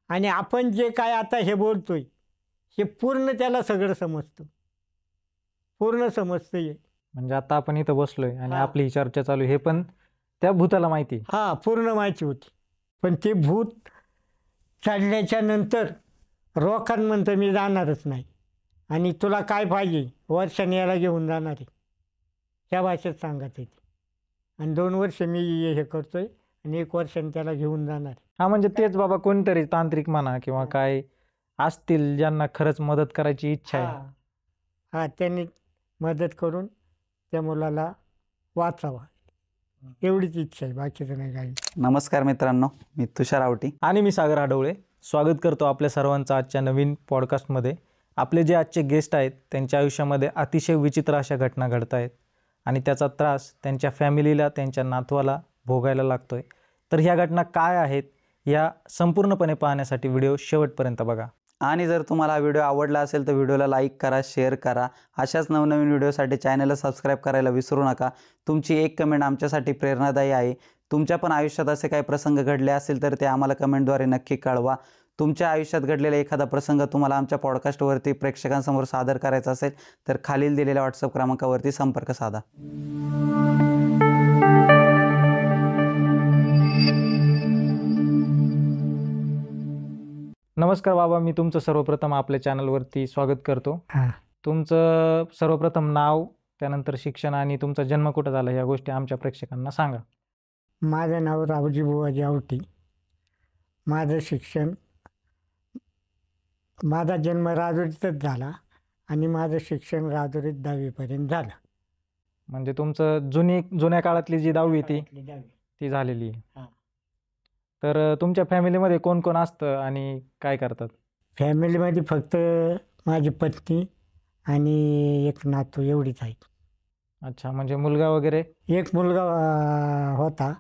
आणि आपण जे काय आता हे बोलतोय हे पूर्ण त्याला सगळं समजतं, पूर्ण समजतं हे. म्हणजे आता आपण इथं बसलोय आणि हा. आपली ही चर्चा चालू आहे, हे पण त्या भूताला माहिती आहे. हा, पूर्ण माहिती होती. पण ते भूत चढल्याच्या नंतर रोखन म्हणतं मी जाणारच नाही, आणि तुला काय पाहिजे वर्षाने याला घेऊन जाणार आहे, त्या भाषेत सांगत आहे. आणि 2 वर्ष मी हे करतोय आणि 1 वर्षाने त्याला घेऊन जाणार आहे. हा, म्हणजे तेच बाबा कोणतरी तांत्रिक म्हणा किंवा काय असतील ज्यांना खरंच मदत करायची इच्छा आहे. हा, त्यांनी मदत करून त्या मुलाला वाचावा, एवढीच इच्छा आहे, बाकीचं नाही काही. नमस्कार मित्रांनो, मी तुषार आवटी आणि मी सागर आढवळे स्वागत करतो आपल्या सर्वांचं आजच्या नवीन पॉडकास्टमध्ये. आपले जे आजचे गेस्ट आहेत त्यांच्या आयुष्यामध्ये अतिशय विचित्र अशा घटना घडत आहेत आणि त्याचा त्रास त्यांच्या फॅमिलीला, त्यांच्या नातवाला भोगायला लागतोय. तर ह्या घटना काय आहेत या संपूर्णपणे पाहण्यासाठी व्हिडिओ शेवटपर्यंत बघा. आणि जर तुम्हाला हा व्हिडिओ आवडला असेल तर व्हिडिओला लाईक करा, शेअर करा. अशाच नवनवीन व्हिडिओसाठी चॅनलला सबस्क्राईब करायला विसरू नका. तुमची एक कमेंट आमच्यासाठी प्रेरणादायी आहे. तुमच्या पण आयुष्यात असे काही प्रसंग घडले असेल तर ते आम्हाला कमेंटद्वारे नक्की कळवा. तुमच्या आयुष्यात घडलेला एखादा प्रसंग तुम्हाला आमच्या पॉडकास्टवरती प्रेक्षकांसमोर सादर करायचा असेल तर खालील दिलेल्या व्हॉट्सअप क्रमांकावरती संपर्क साधा. नमस्कार बाबा, मी तुमचं सर्वप्रथम आपल्या चॅनलवरती स्वागत करतो. तुमचं सर्वप्रथम नाव, त्यानंतर शिक्षण आणि तुमचा जन्म कुठं झाला ह्या गोष्टी आमच्या प्रेक्षकांना सांगा. माझं नाव रावजी बुवाजी आवटी. माझं शिक्षण, माझा जन्म राजुरीतच झाला आणि माझं शिक्षण राजुरीत 10वीपर्यंत झालं. म्हणजे तुमचं जुन्या काळातली जी 10वी ती झालेली आहे. तर तुमच्या फॅमिलीमध्ये कोण कोण असतं आणि काय करतात? फॅमिलीमध्ये फक्त माझी पत्नी आणि एक नातू एवढीच आहे. अच्छा, म्हणजे मुलगा वगैरे? एक मुलगा होता,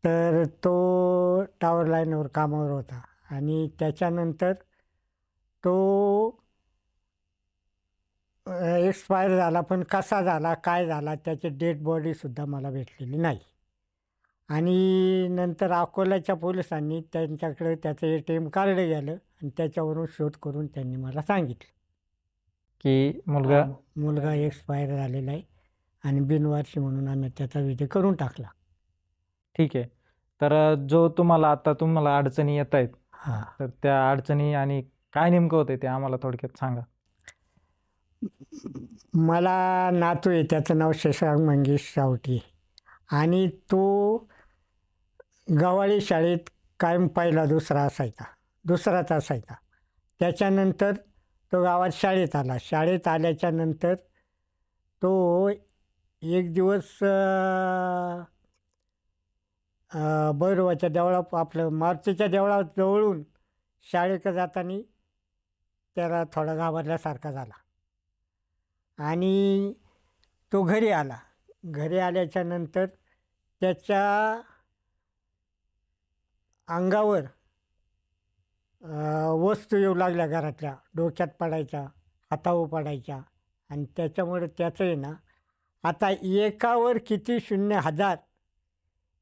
तर तो टॉवर लाईनवर कामावर होता आणि त्याच्यानंतर तो एक्सपायर झाला. पण कसा झाला, काय झाला, त्याची डेड बॉडीसुद्धा मला भेटलेली नाही. आणि नंतर अकोल्याच्या पोलिसांनी त्यांच्याकडे त्याचं ATM कार्ड गेलं आणि त्याच्यावरून शोध करून त्यांनी मला सांगितलं की मुलगा एक्सपायर झालेला आहे आणि बिनवारशी म्हणून आम्ही त्याचा विधी करून टाकला. ठीक आहे. तर जो तुम्हाला अडचणी येत आहेत, तर त्या अडचणी आणि काय नेमकं होतं ते आम्हाला थोडक्यात सांगा. मला नातू आहे, त्याचं नाव शशांक मंगेश सावटी, आणि तो गवाळी शाळेत कायम पहिला दुसराच असायचा. त्याच्यानंतर तो गावात शाळेत आला. शाळेत आल्याच्या नंतर तो एक दिवस भैरवाच्या देवळात, आपलं मारुतीच्या देवळाजवळून शाळेकडे जाताना त्याला थोडा घाबरल्यासारखा झाला आणि तो घरी आला. घरी आल्याच्या नंतर त्याच्या अंगावर वस्तू येऊ लागल्या, घरातल्या डोक्यात पडायच्या, हातावर पडायच्या, आणि त्याच्यामुळे त्याचं आहे ना आता एकावर किती 0,000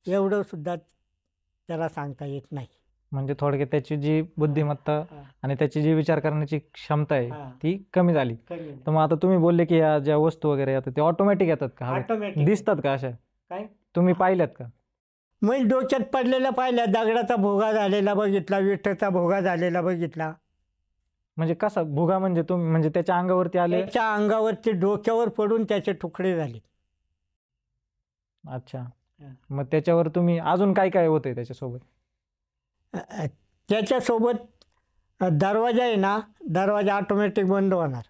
एवढंसुद्धा त्याला सांगता येत नाही. म्हणजे थोडक्यात त्याची जी बुद्धिमत्ता आणि त्याची जी विचार करण्याची क्षमता आहे ती कमी झाली. तर मग आता तुम्ही बोलले की या ज्या वस्तू वगैरे येतात ते ऑटोमॅटिक येतात का, दिसतात का अशा? काय तुम्ही पाहिल्यात का? मग डोक्यात पडलेल्या पाहिल्या, दगडाचा भोगा झालेला बघितला, विठ्ठचा भोगा झालेला बघितला. म्हणजे कसा भोगा? म्हणजे तुम्ही म्हणजे त्याच्या अंगावरती आले? त्याच्या अंगावरती डोक्यावर पडून त्याचे तुकडे झाले. अच्छा, मग त्याच्यावर तुम्ही अजून काय काय होतंय त्याच्यासोबत? त्याच्यासोबत दरवाजा आहे ना, दरवाजा ऑटोमॅटिक बंद होणार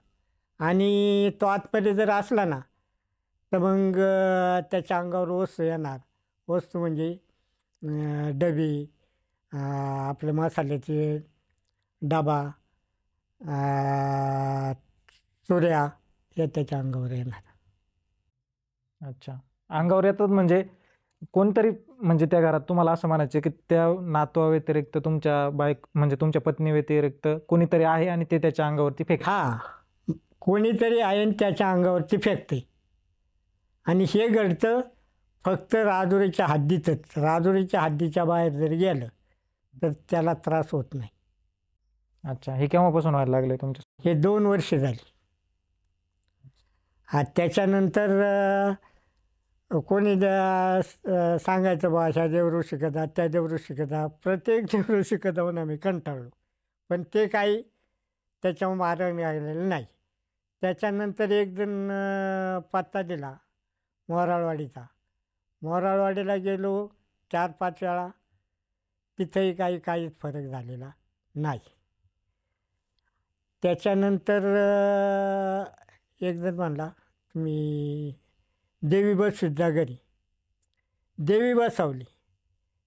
आणि तो आतमध्ये जर असला ना तर मग त्याच्या अंगावर वस्तू येणार. वस्तू म्हणजे डबी, आपले मसाल्याचे डबा, चुऱ्या, हे त्याच्या अंगावर येणार. अच्छा, अंगावर येतात. म्हणजे कोणतरी, म्हणजे त्या घरात तुम्हाला असं म्हणायचं की त्या नातवा व्यतिरिक्त तुमच्या म्हणजे तुमच्या पत्नी व्यतिरिक्त कोणीतरी आहे आणि ते त्याच्या अंगावरती फेक? कोणीतरी आहे आणि त्याच्या अंगावरती फेकते. आणि हे घडतं फक्त राजुरीच्या हद्दीतच. राजुरीच्या हद्दीच्या बाहेर जर गेलं तर त्याला त्रास होत नाही. अच्छा, हे केव्हापासून व्हायला लागले तुमच्या? हे 2 वर्ष झाली. हा त्याच्यानंतर कोणी सांगायचं बा अशा देवऋषी कथा त्या देवऋषी कथा, प्रत्येक देवऋषी कथाहून आम्ही कंटाळलो, पण ते काही त्याच्यावर मार्ग निघालेलं नाही. त्याच्यानंतर एक जण पत्ता दिला मोराळवाडीचा. मोराळवाडीला गेलो 4-5 वेळा, तिथंही काहीच फरक झालेला नाही. त्याच्यानंतर एक जण म्हणला तुम्ही देवी बसवित घरी. देवी बसवली.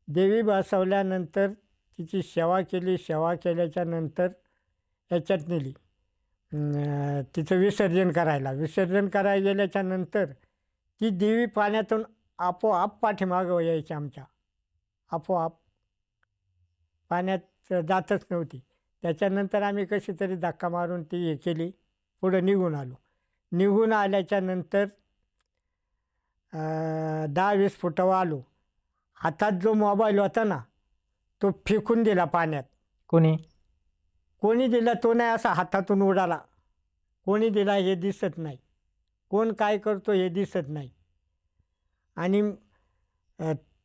देवी बसवल्यानंतर तिची सेवा केली. सेवा केल्याच्या नंतर याच्यात नेली तिचं विसर्जन करायला. विसर्जन करायला गेल्याच्या नंतर ती देवी पाण्यातून आपोआप पाठीमागं यायची आमच्या, आपोआप पाण्यात जातच नव्हती. त्याच्यानंतर आम्ही कशी तरी धक्का मारून ती हे केली, पुढं निघून आलो. निघून आल्याच्या नंतर 10-20 फुटावर आलो. हातात जो मोबाईल होता ना तो फेकून दिला पाण्यात. कोणी दिला तो नाही, असा हातातून उडाला. कोणी दिला हे दिसत नाही, कोण काय करतो हे दिसत नाही. आणि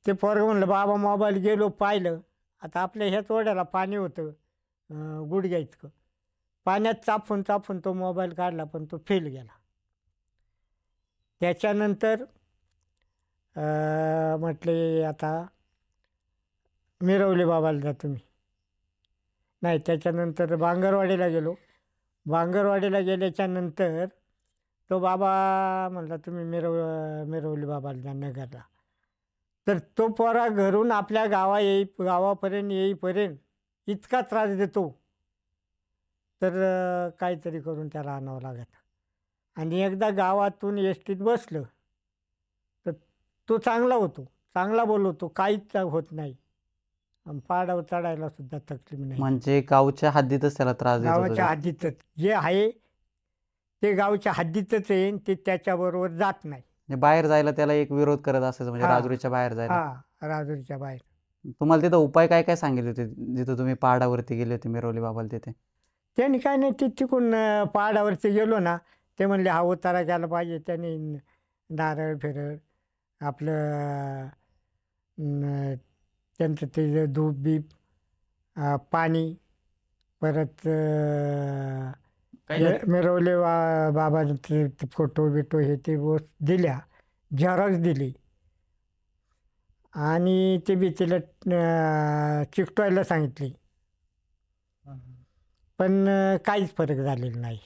ते पोरगं म्हणलं बाबा मोबाईल. गेलो पाहिलं, आता आपल्या ह्याच ओढ्याला पाणी होतं गुडघ्या पाण्यात चापून चापून तो मोबाईल काढला, पण तो फेल गेला. त्याच्यानंतर म्हटले आता मिरवले बाबाला जा तुम्ही. नाही, त्याच्यानंतर बांगरवाडीला गेलो. बांगरवाडीला गेल्याच्या नंतर तो बाबा म्हणला तुम्ही मिरवली बाबाला जा नगरला. तर तो पोरा घरून आपल्या गावापर्यंत येईपर्यंत इतका त्रास देतो, तर काहीतरी करून त्याला आणावं लागत. आणि एकदा गावातून एसटीत बसलं तर तो चांगला होतो, चांगला बोलवतो, काहीच होत नाही. पाडावर चढायला सुद्धा तकलीफ नाही. म्हणजे गावच्या हद्दीतच त्याला त्रास देत होता गावाच्या हद्दीतच जे आहे ते गावच्या हद्दीतच येईन, ते त्याच्याबरोबर जात नाही. म्हणजे बाहेर जायला त्याला एक विरोध करत असायचं, म्हणजे हा. राजुरीच्या बाहेर जायला. हा, राजुरीच्या बाहेर. तुम्हाला तिथं उपाय काय काय सांगितले होते जिथं तुम्ही पहाडावरती गेले होते मिरवली बाबाला तिथे? त्यांनी काय नाही, ते तिकून पहाडावरती गेलो ना, ते म्हणले हा उतारा केला पाहिजे. त्यांनी नारळ फिरळ आपलं त्यांचं ते धूप बीप पाणी, परत मिरवले बाबांचे फोटो बिटो हे ते दिल्या, झेरॉक्स दिली. आणि ते बी तिला चिकटवायला सांगितली, पण काहीच फरक झालेला नाही.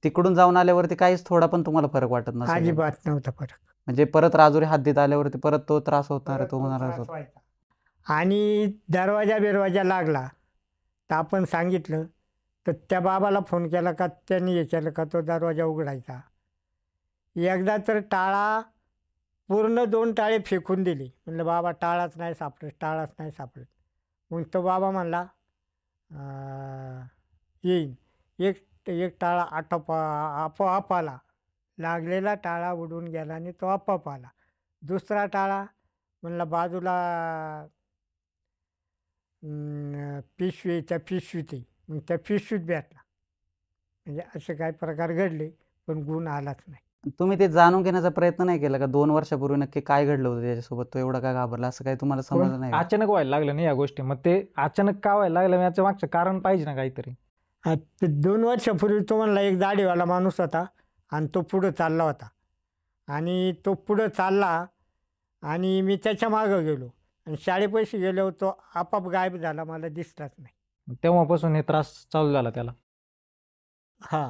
तिकडून जाऊन आल्यावरती काहीच थोडा पण तुम्हाला फरक वाटत नसेल? अजिबात नव्हता फरक. म्हणजे परत राजुरी हद्दीत आल्यावरती परत तो त्रास होणार, तो होणारच होता. आणि दरवाजा लागला तर आपण सांगितलं तर त्या बाबाला फोन केला का त्यांनी हे केलं का तो दरवाजा उघडायचा. एकदा तर टाळा पूर्ण 2 टाळे फेकून दिले. म्हणलं बाबा टाळाच नाही सापडत. मग तो बाबा म्हणला येईन. एक टाळा आपोआप आला. लागलेला टाळा उडून गेला आणि तो आपोआप आला. दुसरा टाळा म्हणला बाजूला पिशवीत मग त्या पिशवीत भेटला. म्हणजे असे काही प्रकार घडले, पण गुण आलाच नाही. तुम्ही ते जाणून घेण्याचा प्रयत्न नाही केला का 2 वर्षापूर्वी नक्की काय घडलं होतं त्याच्यासोबत, तो एवढा का घाबरला, असं काही तुम्हाला समजलं नाही? अचानक व्हायला लागलं नाही या गोष्टी, मग ते अचानक का व्हायला लागलं याचं मागचं कारण पाहिजे ना काहीतरी. 2 वर्षापूर्वी तो म्हणला एक दाढीवाला माणूस होता आणि तो पुढं चालला होता. आणि तो पुढं चालला आणि मी त्याच्या मागं गेलो आणि शाळेपाशी गेलो, तो आपाप गायब झाला, मला दिसलाच नाही. तेव्हापासून हे त्रास चालू झाला त्याला? हा,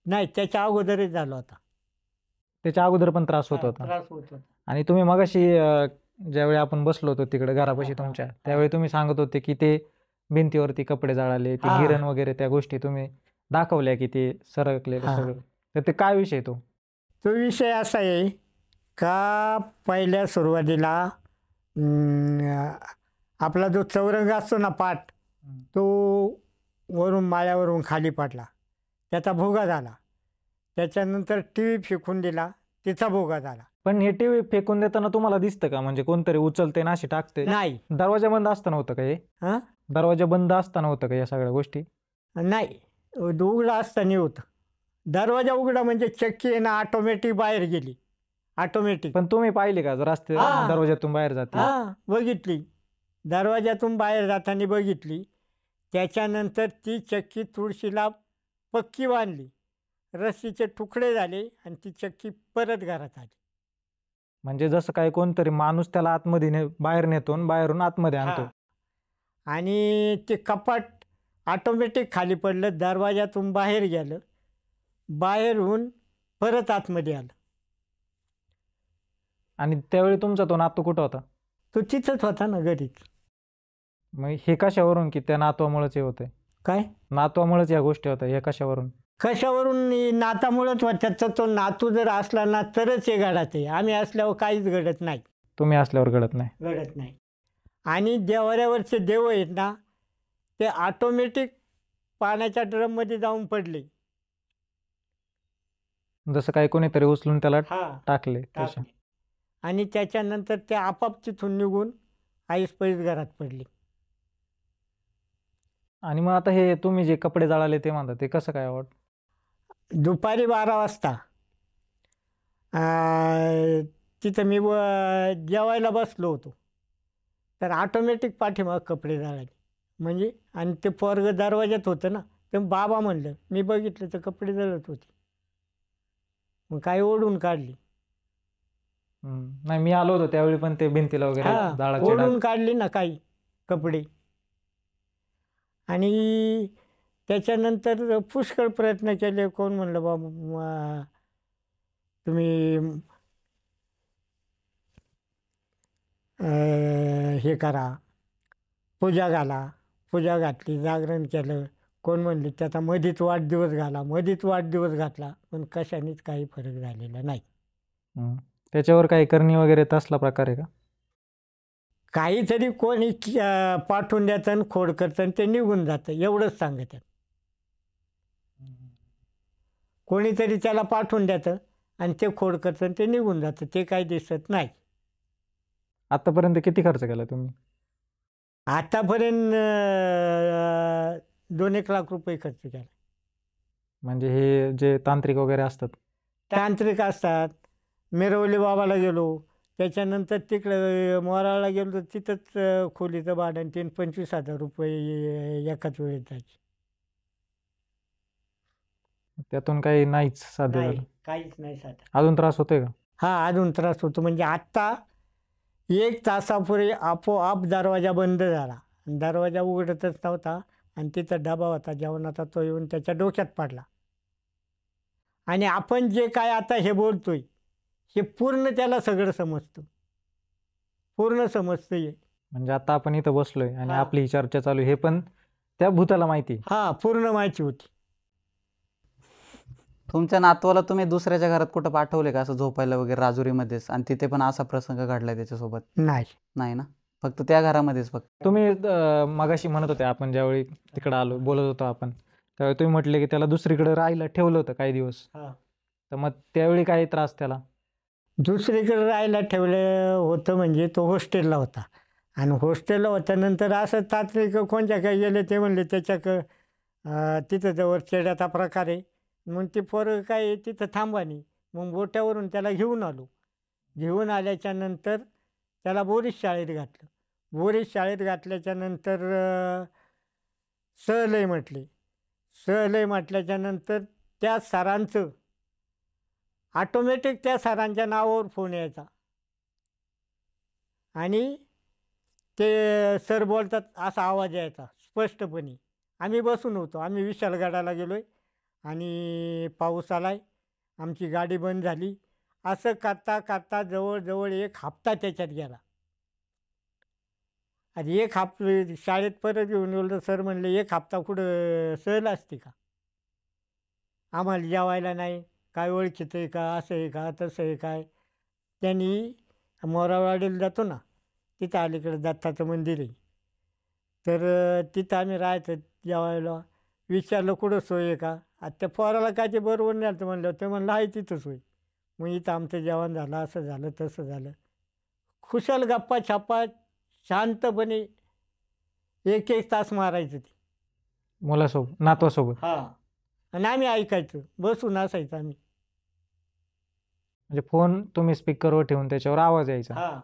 नाही त्याच्या अगोदरच झाला होता. त्याच्या अगोदर पण त्रास होत होता? आणि तुम्ही मगाशी ज्यावेळी आपण बसलो होतो तिकडे घरापाशी तुमच्या, त्यावेळी तुम्ही सांगत होते की ते भिंतीवरती कपडे जाळाले, ते हिरण वगैरे त्या गोष्टी तुम्ही दाखवल्या की ते सरकलेलं सगळं, तर ते काय विषय तो विषय असा आहे का पहिल्या सुरुवातीला आपला जो चौरंग असतो ना पाट, तो वरून माळ्यावरून खाली पडला, त्याचा भोगा झाला. त्याच्यानंतर TV फेकून दिला, तिचा भोगा झाला. पण हे TV फेकून देताना तुम्हाला दिसतं का, म्हणजे कोणतरी उचलते ना अशी टाकते? नाही. दरवाजा बंद असताना होतं का हे? दरवाजा बंद असताना होतं का या सगळ्या गोष्टी? नाही, उघडा असताना होतं. दरवाजा उघडा म्हणजे चक्की आहे ना ऑटोमॅटिक बाहेर गेली, ऑटोमॅटिक. पण तुम्ही पाहिले का रस्ते हा. दरवाज्यातून बाहेर जाते? हां, बघितली. दरवाजातून बाहेर जाताना बघितली. त्याच्यानंतर ती चक्की तुळशीला पक्की बांधली. रस्सीचे तुकडे झाले आणि ती चक्की परत घरात आली. म्हणजे जसं काय कोणतरी माणूस त्याला आतमध्ये बाहेर नेतो आणि बाहेरून आतमध्ये आणतो. हां. आणि ते कपाट ऑटोमॅटिक खाली पडलं, दरवाजातून बाहेर गेलं, बाहेरून परत आतमध्ये आलं. आणि त्यावेळी तुमचा तो नातू कुठं होता? तो तिथंच होता ना, घरीच. मग हे कशावरून की त्या नातवामुळेच हे होतंय? काय नातवामुळेच या गोष्टी होत्या, हे कशावरून? कशावरून? नातामुळंच होत्या. तर तो नातू जर असला ना तरच हे घडत आहे. आम्ही असल्यावर काहीच घडत नाही, तुम्ही असल्यावर घडत नाही. घडत नाही. आणि देवाऱ्यावरचे देव आहेत ना, ते ऑटोमॅटिक पाण्याच्या ड्रममध्ये जाऊन पडले. जसं काही कोणीतरी उचलून त्याला हां, टाकले तसे. टाकले. आणि त्याच्यानंतर ते आपाप तिथून निघून ऐसपैस घरात पडले. आणि मग आता हे तुम्ही जे कपडे जाळाले ते म्हणता, ते कसं काय आवड? दुपारी 12 वाजता तिथं मी जेवायला बसलो होतो, तर ऑटोमॅटिक पाठीमागं कपडे जाळाले. म्हणजे आणि ते पोरगं दरवाज्यात होतं ना, ते बाबा म्हणलं. मी बघितलं तर कपडे जळत होते. मग काय ओढून काढली. नाही, मी आलो होतो त्यावेळी पण ते भिंतीला वगैरे हां, जाळाचे डाग. ओढून काढली ना काही कपडे. आणि त्याच्यानंतर पुष्कळ प्रयत्न केले. कोण म्हणलं बाबा तुम्ही हे करा, पूजा घाला. पूजा घातली, जागरण केलं. कोण म्हणले त्याचा मधीच वाढदिवस घाला, मधीच वाढदिवस घातला, पण कशानेच काही फरक झालेला नाही. त्याच्यावर काही करणी वगैरे तसला प्रकार आहे का? काहीतरी कोणी पाठवून द्यायचं आणि खोड करतं आणि ते निघून जातं, एवढंच सांगतात. कोणीतरी त्याला पाठवून द्यायचं आणि ते खोड करतं आणि ते निघून जातं, ते काही दिसत नाही. आतापर्यंत किती खर्च केला तुम्ही? आतापर्यंत 2-1 लाख रुपये खर्च केला. म्हणजे हे जे तांत्रिक वगैरे असतात? तांत्रिक असतात. मिरवली बाबाला गेलो, त्याच्यानंतर तिकडं मोराळला गेलो, तर तिथंच खोलीचं भाडं 25,000 रुपये एकाच वेळेत जायचे. त्यातून काही नाहीच साध्य नाही, झालं? काहीच नाही साधं. अजून त्रास होतोय का? हा, अजून त्रास होतो. म्हणजे आत्ता 1 तासापूर्वी आपोआप दरवाजा बंद झाला. दरवाजा उघडतच नव्हता आणि तिथं डबा होता जेवणाचा, तो येऊन त्याच्या डोक्यात पडला. आणि आपण जे काय आता हे बोलतोय, हे पूर्ण त्याला सगळं समजतं, पूर्ण समजतं हे. म्हणजे आता आपण इथं बसलोय आणि हां. आपली ही चर्चा चालू आहे, हे पण त्या भूताला माहिती आहे? हा, पूर्ण माहिती होती. तुमच्या नातवाला तुम्ही दुसऱ्याच्या घरात कुठं पाठवले का, असं झोपायला वगैरे राजुरीमध्येच, आणि तिथे पण असा प्रसंग घडलाय त्याच्यासोबत? नाही, नाही ना, फक्त त्या घरामध्येच फक्त? तुम्ही मगाशी म्हणत होते, आपण ज्यावेळी तिकडं आलो बोलत होतो आपण, त्यावेळी तुम्ही म्हटले की त्याला दुसरीकडे राहायला ठेवलं होतं काही दिवस. हा. तर मग त्यावेळी काही त्रास त्याला? दुसरीकडे राहायला ठेवलं होतं म्हणजे तो हॉस्टेलला होता. आणि हॉस्टेलला होत्यानंतर असं तांत्रिक कोणत्या काही गेले, ते म्हणले तिथं जवळ चेड्याचा प्रकार आहे. मग ते पोरं काय तिथं थांबा नाही. मग बोट्यावरून त्याला घेऊन आलो. घेऊन आल्याच्या नंतर त्याला बोरीस शाळेत घातलं. बोरीस शाळेत घातल्याच्यानंतर सहलय म्हटले. सहलय म्हटल्याच्या नंतर त्या सरांचं ऑटोमॅटिक त्या सरांच्या नावावर फोन यायचा. आणि ते सर बोलतात असा आवाज यायचा स्पष्टपणे. आम्ही बसून होतो, आम्ही विशालगडाला गेलो आहे आणि पाऊस आला आहे, आमची गाडी बंद झाली. असं करता करता जवळजवळ 1 हप्ता त्याच्यात गेला. आणि 1 हप्ता शाळेत परत घेऊन गेलो तर सर म्हणले 1 हप्ता कुठं सहल असते का, आम्हाला जेवायला नाही, काय ओळखीचं आहे का, असं आहे का, तसं आहे काय. त्यांनी मोरावाडीला जातो ना, तिथं अलीकडे दत्ताचं मंदिर आहे, तर तिथं आम्ही राहायचं जेवायला. विचारलं कुठं सोय आहे का, आता त्या पोराला काय ते बरोबर नाही आलं, म्हणलं ते म्हणलं आहे तिथं सोय. मग इथं आमचं जेवण झालं, असं झालं तसं झालं. खुशाल गप्पा छापा शांतपणे 1-1 तास मारायचं ते. मुलासोबत नातवासोबत. हा, आणि आम्ही ऐकायचं, बसून असायचं आम्ही. म्हणजे फोन तुम्ही स्पीकरवर ठेवून त्याच्यावर आवाज यायचा. हा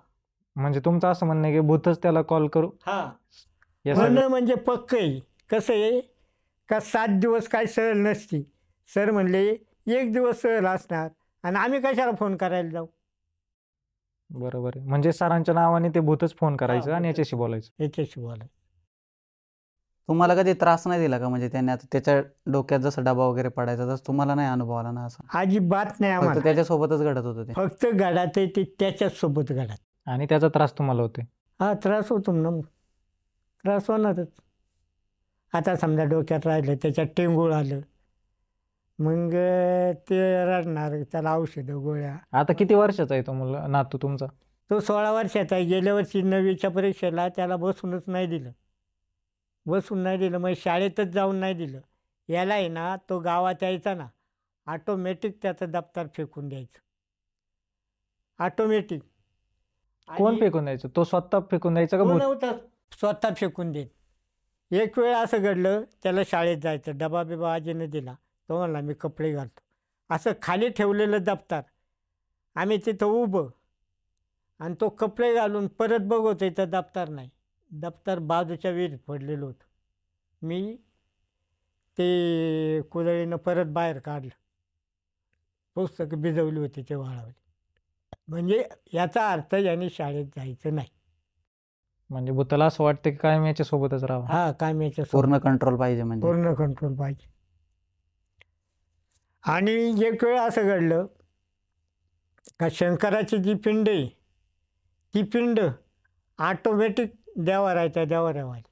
म्हणजे तुमचं असं म्हणणं आहे की भूतच त्याला कॉल करू हा या सगळ्या. म्हणणं म्हणजे पक्क आहे. कसं आहे का 7 दिवस काय सहल नसती. सर म्हणले 1 दिवस सहल असणार, आणि आम्ही कशाला फोन करायला जाऊ. बरोबर आहे. म्हणजे सरांच्या नावाने ते भूतच फोन करायचं हा, आणि भूतच. याच्याशी बोलायचं. याच्याशी बोला. तुम्हाला कधी त्रास नाही दिला का? म्हणजे त्याने आता त्याच्या डोक्यात जसा डबा वगैरे पडायचा तसं तुम्हाला नाही अनुभव आला ना असा? अजिबात नाही फक्त आम्हाला. त्याच्यासोबतच घडत होतं ते. फक्त घडात आहे ते त्याच्याच सोबत घडात. आणि त्याचा त्रास तुम्हाला होते. हा, त्रास होतो ना मग. त्रास होणारच. आता समजा डोक्यात राहिलं, त्याच्यात टेंगूळ आलं, मग ते रडणार, त्याला औषधं गोळ्या. आता किती वर्षाचा आहे तो मुलगा नातू तुमचा? तो 16 वर्षाचा आहे. गेल्या वर्षी 9वीच्या परीक्षेला त्याला बसूनच नाही दिलं. बसून नाही दिलं, मग शाळेतच जाऊन नाही दिलं. याला आहे ना, तो गावात यायचा ना, ऑटोमॅटिक त्याचं दप्तर फेकून द्यायचं. ऑटोमॅटिक. कोण फेकून द्यायचं? तो स्वतः फेकून द्यायचा का तो भूत? नव्हता, स्वतः फेकून देत. एक वेळ असं घडलं, त्याला शाळेत जायचं, डबा बिबा आजीनं दिला. तो म्हणला मी कपडे घालतो. असं खाली ठेवलेलं दप्तर, आम्ही तिथं उभं, आणि तो कपडे घालून परत बघतोय तर दप्तर नाही. दप्तर बाजूच्या विहिरीत पडलेलं होतं. मी ते कुदळीनं परत बाहेर काढलं. पुस्तकं भिजवली होती ते वाळवली. म्हणजे याचा अर्थ याने शाळेत जायचं नाही. म्हणजे भूताला असं वाटतं की कायम याच्या सोबतच राहावं. हा, काम याच्या पूर्ण कंट्रोल पाहिजे म्हणजे. पूर्ण कंट्रोल पाहिजे. आणि एक वेळ असं घडलं का शंकराची जी पिंड आहे, ती पिंड ऑटोमॅटिक देवाऱ्याच्या देवाऱ्यावर आली,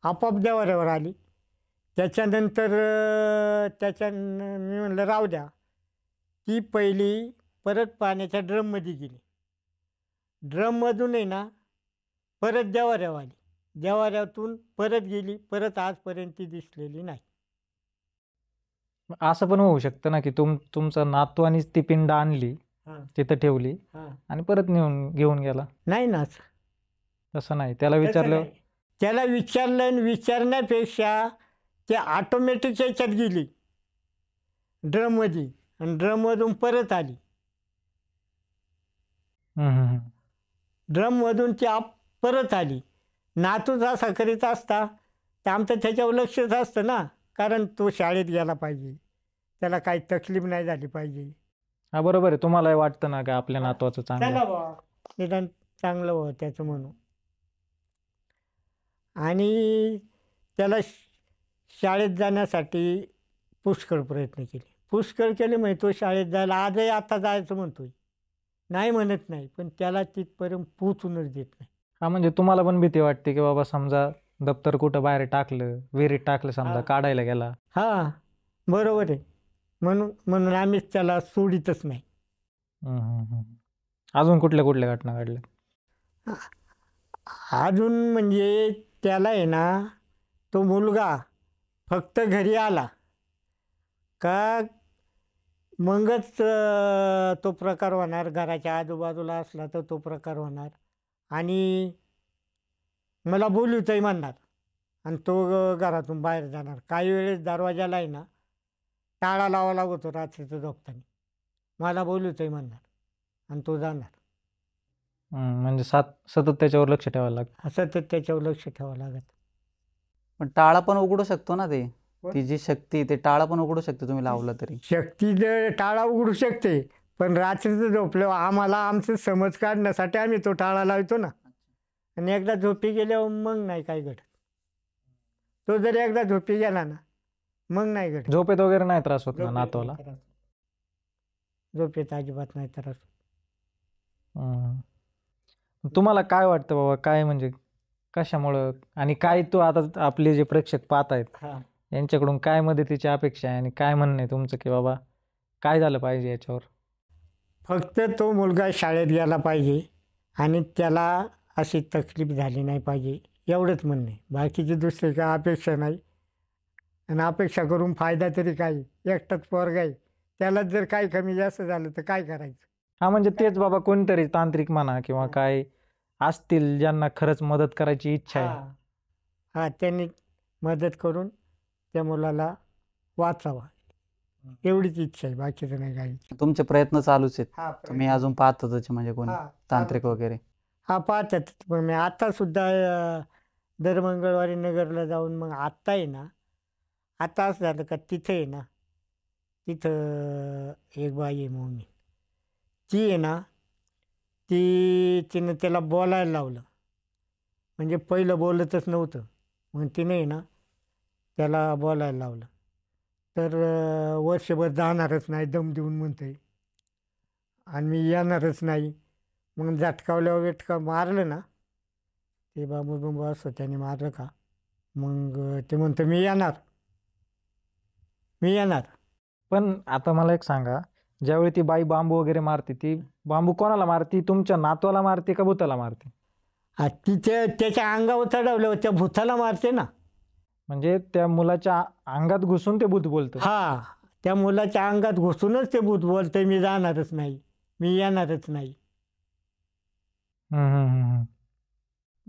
आपोआप देवाऱ्यावर आली. त्याच्यानंतर मी म्हणलं राहू द्या. ती पहिली परत पाण्याच्या ड्रममध्ये गेली. ड्रममधून आहे ना परत देवाऱ्यावर आली. देवाऱ्यातून परत गेली, परत आजपर्यंत ती दिसलेली नाही. असं पण होऊ शकतं ना की तुमचा नातू आणि ती पिंड आणली, तिथं ठेवली आणि परत घेऊन गेला. नाही ना, तसं नाही. त्याला विचारलं, त्याला विचारलं, आणि विचारण्यापेक्षा ते ऑटोमॅटिक याच्यात गेली ड्रममध्ये, आणि ड्रममधून परत आली. ड्रममधून ती परत आली. नातूच असा करीत असता तर आमचं त्याच्यावर लक्षच असतं ना, कारण तो शाळेत गेला पाहिजे, त्याला काही तकलीफ नाही झाली पाहिजे. हा बरोबर आहे. तुम्हाला वाटतं ना का आपल्या नातवाचं चांगलं? चला बा, निदान चांगलं व्हावं त्याचं म्हणून. आणि त्याला शाळेत जाण्यासाठी पुष्कळ प्रयत्न केले. पुष्कळ केले म्हणजे तो शाळेत जायला आजही आता जायचं म्हणतोय, नाही म्हणत नाही, पण त्याला तिथपर्यंत पोचूनच देत नाही. हा, म्हणजे तुम्हाला पण भीती वाटते की बाबा समजा दप्तर कुठं बाहेर टाकलं, विहिरीत टाकलं समजा, हा. काढायला गेला. हा, बरोबर आहे. म्हणून आम्हीच त्याला सोडितच नाही. अजून कुठल्या कुठल्या घटना घडल्या? अजून म्हणजे त्याला आहे ना, तो मुलगा फक्त घरी आला का मगच तो प्रकार होणार. घराच्या आजूबाजूला असला तर तो प्रकार होणार, आणि मला बोलूचंही म्हणणार, आणि तो घरातून बाहेर जाणार. काही वेळेस दरवाजाला आहे ना टाळा लावा लागतो रात्रीचं झोपताना. मला बोलूचंही म्हणणार, आणि तो जाणार. म्हणजे सतत त्याच्यावर लक्ष ठेवायला लागतं. असं तर त्याच्यावर लक्ष ठेवावं लागत. पण टाळा पण उघडू शकतो ना ते. ती जी शक्ती, ते टाळा पण उघडू शकते तुम्ही लावलं तरी. शक्ती जर टाळा उघडू शकते, पण रात्रीचं झोपल्यावर आम्हाला आमचं समज काढण्यासाठी आम्ही तो टाळा लावतो ना, आणि एकदा झोपी गेल्यावर मग नाही काय घडत. तो जर एकदा झोपी गेला ना मग नाही घडत. झोपेत वगैरे नाही त्रास होत ना नातवाला? झोपेत अजिबात नाही त्रास. तुम्हाला काय वाटतं बाबा, काय म्हणजे कशामुळं, आणि काय तो आता आपले जे प्रेक्षक पाहत आहेत यांच्याकडून काय मदतीची अपेक्षा आहे, आणि काय म्हणणं आहे तुमचं की बाबा काय झालं पाहिजे याच्यावर? फक्त तो मुलगा शाळेत गेला पाहिजे, आणि त्याला अशी तकलीफ झाली नाही पाहिजे, एवढंच म्हणणं आहे. बाकीची दुसरी काय अपेक्षा नाही. आणि अपेक्षा करून फायदा तरी काय, एकटाच पोरगा आहे, त्याला जर काही कमी जास्त झालं तर काय करायचं? हा, म्हणजे तेच बाबा, कोणतरी तांत्रिक म्हणा किंवा काय असतील ज्यांना खरंच मदत करायची इच्छा आहे. हा, त्यांनी मदत करून त्या मुलाला वाचावा, एवढीच इच्छा आहे, बाकीचं नाही काही. तुमचे प्रयत्न चालूच आहेत. हा तुम्ही अजून पाहतातच म्हणजे कोणी तांत्रिक वगैरे. हा पाहतात. पण मी आता सुद्धा दर मंगळवारी नगरला जाऊन मग आत्ता आहे ना, आता असं झालं का तिथं आहे ना, तिथं एक बाई आहे मोमी, ती आहे ना, तिनं त्याला बोलायला लावलं. म्हणजे पहिलं बोलतच नव्हतं, मग तिने आहे ना त्याला बोलायला लावलं. तर वर्षभर जाणारच नाही दम देऊन म्हणतोय, आणि मी येणारच नाही. मग झटकावल्यावर वेटका मारलं ना, ते बाबू बाबू असं त्याने मारलं का, मग ते म्हणतं मी येणार, मी येणार. पण आता मला एक सांगा, ज्यावेळी ती बाई बांबू वगैरे मारते, ती बांबू कोणाला मारते? तुमच्या नातवाला मारते का भूताला मारते? तिथे त्याच्या अंगावर चढवल्यावर त्या भूताला मारते ना. म्हणजे त्या मुलाच्या अंगात घुसून ते भूत बोलतं. हा, त्या मुलाच्या अंगात घुसूनच ते भूत बोलतंय मी जाणारच नाही, मी येणारच नाही. हम्म, हम्म, हम्म, हम्म.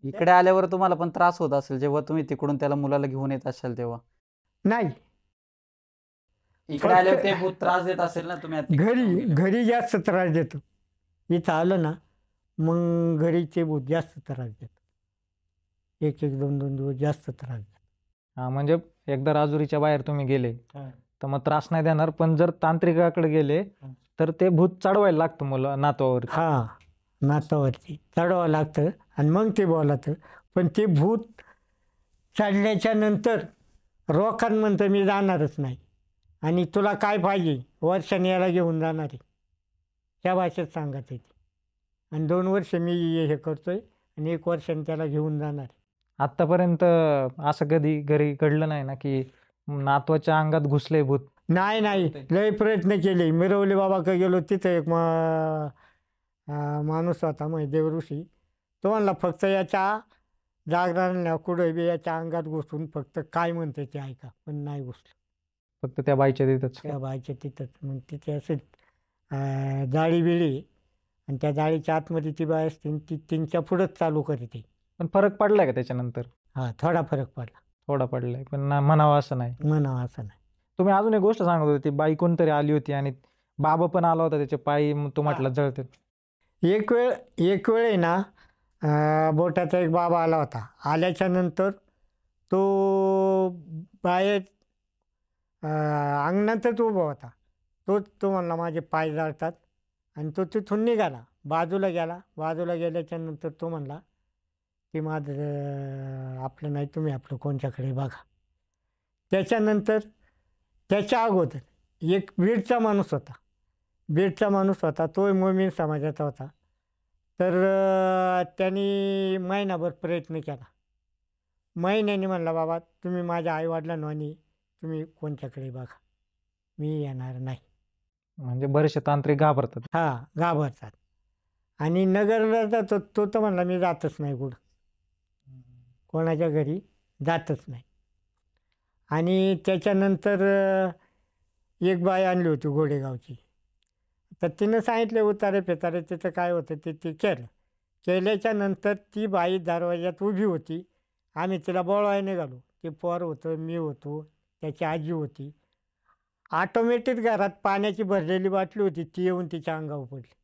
इकडे आल्यावर तुम्हाला पण त्रास होत असेल जेव्हा तुम्ही तिकडून त्याला मुलाला घेऊन येत असाल तेव्हा. नाही, इकडे आल्यावर ते भूत त्रास देत असेल ना तुम्ही आता. घरी जास्त त्रास देतो. इथं आलं ना मग घरीचे भूत जास्त त्रास देतो, एक एक दोन दोन दिवस जास्त त्रास देतो. हा, म्हणजे एकदा राजुरीच्या बाहेर तुम्ही गेले तर मग त्रास नाही देणार, पण जर तांत्रिकाकडे गेले तर ते भूत चढवायला लागतं मुलं नातवावर. हा, नातावरती चढवावं लागतं आणि मग ते बोलातं. पण ते भूत चढल्याच्या नंतर रोखान म्हणतं मी जाणारच नाही, आणि तुला काय पाहिजे वर्षाने याला घेऊन जाणार आहे, त्या भाषेत सांगत आहे. आणि 2 वर्ष मी हे करतोय आणि 1 वर्षाने त्याला घेऊन जाणार आहे. आतापर्यंत असं कधी घरी घडलं नाही ना की नातवाच्या अंगात घुसले भूत? नाही, लय प्रयत्न केले. मिरवले बाबाकडे गेलो, तिथं एक माणूस होता मग देवऋषी, तो म्हणला फक्त याच्या जागरण कुठं बी याच्या अंगात घुसून फक्त काय म्हणते ते ऐका, पण नाही घुसलं. फक्त त्या बाईच्या तिथंच? त्या बाईच्या तिथंच. मग तिथे असे जाळी बिळी, आणि त्या जाळीच्या आतमध्ये ती बाई असते, ती त्यांच्या पुढंच चालू करते. पण फरक पडलाय का त्याच्यानंतर? हा, थोडा फरक पडला. थोडा पडलाय, पण म्हणावं असं नाही. म्हणावं असं नाही. तुम्ही अजून एक गोष्ट सांगत होते, ती बाई कोणतरी आली होती आणि बाबा पण आला होता, त्याचे पायी तो म्हटला जळते. एक वेळ आहे ना, बोटाचा एक बाबा आला होता. आल्याच्या नंतर तो बाहेर अंगणातच उभा होता. तो म्हणला माझे पाय जळतात, आणि तो तिथून निघाला, बाजूला गेला. बाजूला गेल्याच्या नंतर तो म्हणला की माझं आपलं नाही, तुम्ही आपलं कोणच्याकडे बघा. त्याच्यानंतर त्याच्या अगोदर एक बीडचा माणूस होता, तो मोमीन समाजाचा होता. तर त्यांनी महिनाभर प्रयत्न केला. महिन्याने म्हणला बाबा तुम्ही माझ्या आईवडिलांना आणि तुम्ही कोणच्याकडे बघा, मी येणार नाही. म्हणजे बरेचसे तांत्रिक घाबरतात. हा, घाबरतात. आणि नगरला जातो तो तर म्हणला मी जातच नाही, कुठं कोणाच्या घरी जातच नाही. आणि त्याच्यानंतर एक बाई आणली होती घोडेगावची. तर तिनं सांगितले उतारे फेतारे तिथं काय होतं ते केल्याच्या नंतर ती बाई दरवाज्यात उभी होती. आम्ही तिला बोलवायला निघालो. ते पोर होतं, मी होतो, त्याची आजी होती. ऑटोमॅटिक घरात पाण्याची भरलेली बाटली होती, ती येऊन तिच्या अंगावर पडली.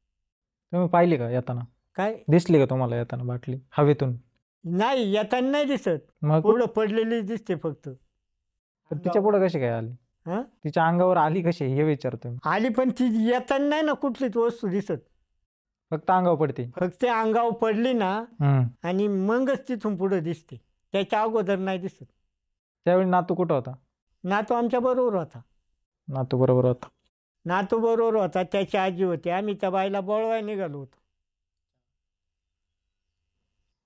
तुम्ही पाहिली का येताना? काय दिसली का तुम्हाला येताना बाटली हवेतून? नाही, येताना नाही दिसत, मग पुढं पडलेली दिसते फक्त. पण तिच्या पुढे कशी काय आली? हां, तिच्या अंगावर आली कशी हे विचारतो मी. आली, पण ती येताना नाही ना कुठलीच वस्तू दिसत, फक्त अंगावर पडते. फक्त अंगावर पडली ना आणि मगच तिथून पुढं दिसते, त्याच्या अगोदर नाही दिसत. त्यावेळी नातू कुठं होता? नातू आमच्या बरोबर होता. नातू बरोबर होता. नातू बरोबर होता, त्याची आजी होती. आम्ही त्या बाईला बोलवायला निघालो होतो.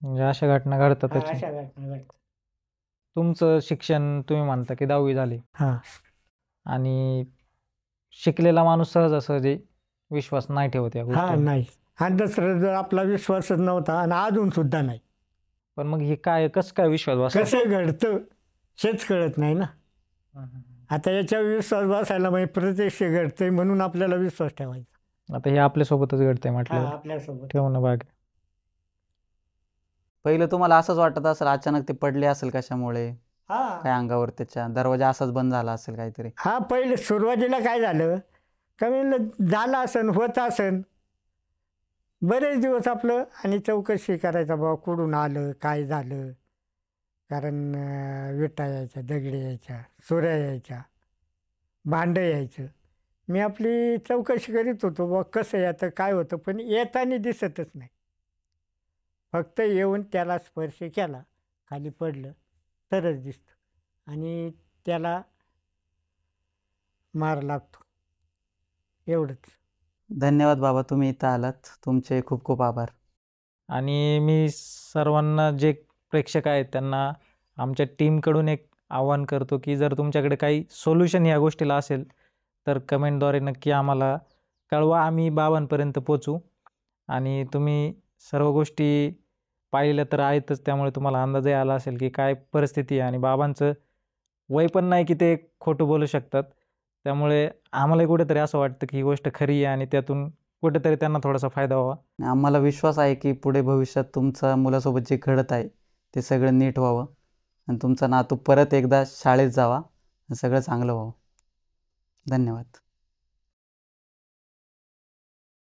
म्हणजे अशा घटना घडतात. अशा घटना घडतात. तुमचं शिक्षण तुम्ही म्हणता की 10वी झाली, हां, आणि शिकलेला माणूस सहजासहजी विश्वास नाही ठेवत या हां, गोष्टी. नाही. अंधश्रद्धेवर आपला विश्वासच नव्हता, आणि अजून सुद्धा नाही. पण मग हे काय, कसं काय विश्वास बसला? कसं घडतं हेच कळत नाही ना. आता याच्यावर विश्वास बसायला म्हणजे प्रत्यक्ष घडतंय म्हणून आपल्याला विश्वास ठेवायचा. आता हे आपल्यासोबतच घडतंय म्हटलं, आपल्यासोबत ठेवणं भाग आहे. पहिलं तुम्हाला असंच वाटत असेल अचानक ते पडले असेल कशामुळे? काय अंगावर त्याच्या दरवाजा असाच बंद झाला असेल काहीतरी. हा पहिले सुरुवातीला काय झालं का म्हणलं झालं असन होत असन बरेच दिवस आपलं आणि चौकशी करायचा बाबा कुठून आलं काय झालं. कारण विटा यायच्या दगडी यायच्या सुऱ्या यायच्या भांडं यायचं. मी आपली चौकशी करीत होतो बा कसं येतं काय होतं पण येताना दिसतच नाही. फक्त येऊन त्याला स्पर्श केला खाली पडलं तरच दिसतं आणि त्याला मार लागतो एवढंच. धन्यवाद बाबा, तुम्ही इथं आलात. तुमचे खूप खूप आभार. आणि मी सर्वांना जे प्रेक्षक आहेत त्यांना आमच्या टीमकडून एक आवाहन करतो की जर तुमच्याकडे काही सोल्युशन या गोष्टीला असेल तर कमेंटद्वारे नक्की आम्हाला कळवा. आम्ही बाबांपर्यंत पोचू. आणि तुम्ही सर्व गोष्टी पाहिलेल्या तर आहेतच, त्यामुळे तुम्हाला अंदाजही आला असेल की काय परिस्थिती आहे. आणि बाबांचं वय पण नाही की ते खोटं बोलू शकतात. त्यामुळे आम्हालाही कुठेतरी असं वाटतं की ही गोष्ट खरी आहे आणि त्यातून कुठेतरी त्यांना थोडासा फायदा व्हावा. आम्हाला विश्वास आहे की पुढे भविष्यात तुमच्या मुलासोबत जे घडत आहे ते सगळं नीट व्हावं आणि तुमचा नातू परत एकदा शाळेत जावा आणि सगळं चांगलं व्हावं. धन्यवाद.